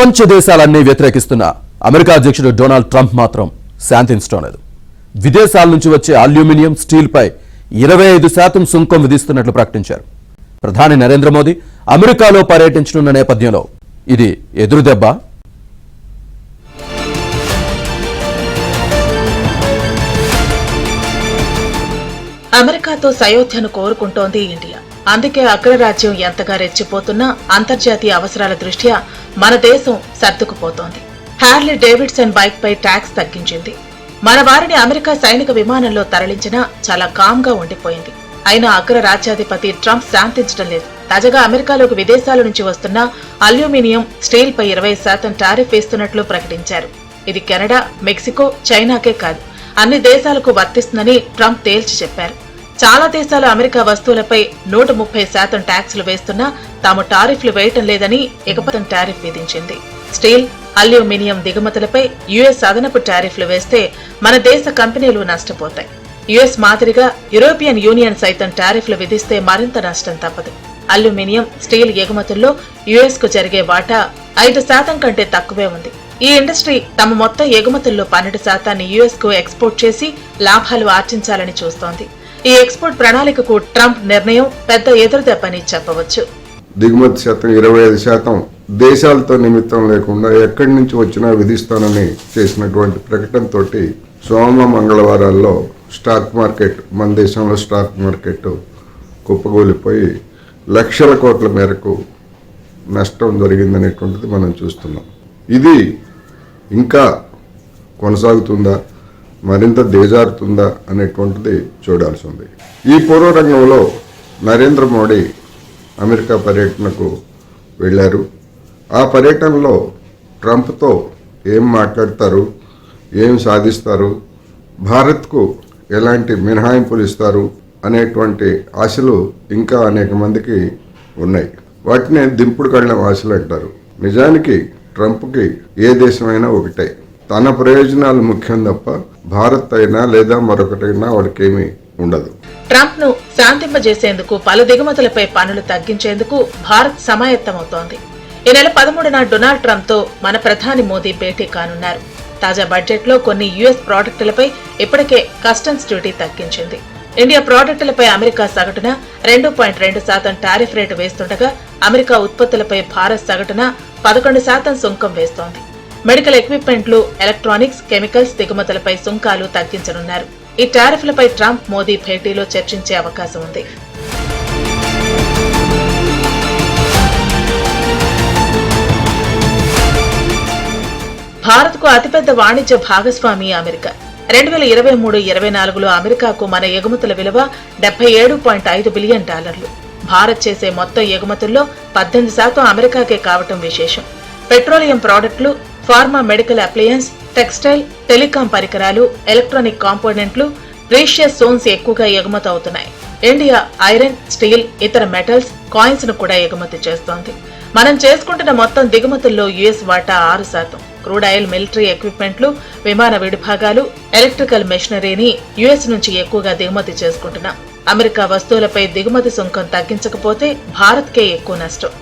ప్రపంచ దేశాలన్నీ వ్యతిరేకిస్తున్న అమెరికా అధ్యక్షుడు డొనాల్డ్ ట్రంప్ మాత్రం శాంతించడం లేదు. విదేశాల నుంచి వచ్చే అల్యూమినియం, స్టీల్పై 25% సుంకం విధిస్తున్నట్లు ప్రకటించారు. ప్రధాని నరేంద్ర మోదీ అమెరికాలో పర్యటించనున్న నేపథ్యంలో ఇది ఎదురుదెబ్బ. అమెరికాతో సయోధ్యను కోరుకుంటోంది ఇండియా. అందుకే అగ్రరాజ్యం ఎంతగా రెచ్చిపోతున్నా అంతర్జాతీయ అవసరాల దృష్ట్యా మన దేశం సర్దుకుపోతోంది. హార్లీ డేవిడ్సన్ బైక్ పై ట్యాక్స్ తగ్గించింది. మన వారిని అమెరికా సైనిక విమానంలో తరలించినా చాలా కామ్గా ఉండిపోయింది. అయినా అగ్రరాజ్యాధిపతి ట్రంప్ శాంతించడం లేదు. తాజాగా అమెరికాలోకి విదేశాల నుంచి వస్తున్న అల్యూమినియం, స్టీల్ పై 20% టారిఫ్ వేస్తున్నట్లు ప్రకటించారు. ఇది కెనడా, మెక్సికో, చైనాకే కాదు అన్ని దేశాలకు వర్తిస్తుందని ట్రంప్ తేల్చి చెప్పారు. చాలా దేశాలు అమెరికా వస్తువులపై 130% ట్యాక్సులు వేస్తున్నా తాము టారిఫ్లు వేయటం లేదని 1% టారిఫ్ విధించింది. స్టీల్, అల్యూమినియం దిగుమతులపై యుఎస్ అదనపు టారిఫ్లు వేస్తే మన దేశ కంపెనీలు నష్టపోతాయి. యుఎస్ మాదిరిగా యూరోపియన్ యూనియన్ సైతం టారిఫ్లు విధిస్తే మరింత నష్టం తప్పదు. అల్యూమినియం, స్టీల్ ఎగుమతుల్లో యుఎస్ కు జరిగే వాటా 5% కంటే తక్కువే ఉంది. ఈ ఇండస్ట్రీ తమ మొత్తం ఎగుమతుల్లో 12% యుఎస్ కు ఎక్స్పోర్ట్ చేసి లాభాలు ఆర్జించాలని చూస్తోంది. ఈ ఎక్స్పోర్ట్ ప్రణాళికకు ట్రంప్ నిర్ణయం పెద్ద ఎదురుదెబ్బని చెప్పవచ్చు. దిగుమతి శాతం 25% దేశాలతో నిమిత్తం లేకుండా ఎక్కడి నుంచి వచ్చినా విధిస్తానని చేసినటువంటి ప్రకటనతో సోమ మంగళవారాల్లో స్టాక్ మార్కెట్, మన దేశంలో స్టాక్ మార్కెట్ కుప్పగూలిపోయి లక్షల కోట్ల మేరకు నష్టం జరిగిందనేటువంటిది మనం చూస్తున్నాం. ఇది ఇంకా కొనసాగుతుందా, మరింత దిగజారుతుందా అనేటువంటిది చూడాల్సి ఉంది. ఈ పూర్వరంగంలో నరేంద్ర మోడీ అమెరికా పర్యటనకు వెళ్ళారు. ఆ పర్యటనలో ట్రంప్తో ఏం మాట్లాడతారు, ఏం సాధిస్తారు, భారత్కు ఎలాంటి మినహాయింపులు ఇస్తారు అనేటువంటి ఆశలు ఇంకా అనేక మందికి ఉన్నాయి. వాటినే దింపుడు కళ్ళం ఆశలు అంటారు. నిజానికి ట్రంప్కి ఏ దేశమైనా ఒకటే. తన ప్రయోజనాలు ముఖ్యం తప్ప భారత్ అయినా లేదా మరొకటైనా వాడికేమీ ఉండదు. ట్రంప్ ను శాంతింపజేసేందుకు పలు దిగుమతులపై పన్నులు తగ్గించేందుకు భారత్ సమాయత్తమవుతోంది. ఈ నెల 13న డొనాల్డ్ ట్రంప్ తో మన ప్రధాని మోదీ భేటీ కానున్నారు. తాజా బడ్జెట్ లో కొన్ని యుఎస్ ప్రాడక్టులపై ఇప్పటికే కస్టమ్స్ డ్యూటీ తగ్గించింది. ఇండియా ప్రాడక్టులపై అమెరికా సగటున 2.2% టారిఫ్ రేటు వేస్తుండగా అమెరికా ఉత్పత్తులపై భారత్ సగటున 11% సుంకం వేస్తోంది. మెడికల్ ఎక్విప్మెంట్లు, ఎలక్ట్రానిక్స్, కెమికల్స్ దిగుమతులపై సుంకాలు తగ్గించనున్నారు. ఈ టారిఫ్లపై ట్రంప్, మోదీ భేటీలో చర్చించే అవకాశం ఉంది. భారత్కు అతిపెద్ద వాణిజ్య భాగస్వామి అమెరికా. 2023-24లో అమెరికాకు మన ఎగుమతుల విలువ $77.5 బిలియన్. భారత్ చేసే మొత్తం ఎగుమతుల్లో 18% అమెరికాకే కావటం విశేషం. పెట్రోలియం ప్రాడక్టులు, pharma, medical appliances, textile, telecom పరికరాలు, ఎలక్ట్రానిక్ కాంపోనెంట్లు, ప్రీషియస్ స్టోన్స్ ఎక్కువగా ఎగుమతి అవుతున్నాయి. ఇండియా ఐరన్, స్టీల్, ఇతర మెటల్స్, కాయిన్స్ ను కూడా ఎగుమతి చేస్తోంది. మనం చేసుకుంటున్న మొత్తం దిగుమతుల్లో యుఎస్ వాటా 6%. క్రూడ్ ఆయిల్, మిలిటరీ ఎక్విప్మెంట్లు, విమాన విడిభాగాలు, ఎలక్ట్రికల్ మెషినరీని యుఎస్ నుంచి ఎక్కువగా దిగుమతి చేసుకుంటున్నాం. అమెరికా వస్తువులపై దిగుమతి సుంకం తగ్గించకపోతే భారత్కే ఎక్కువ నష్టం.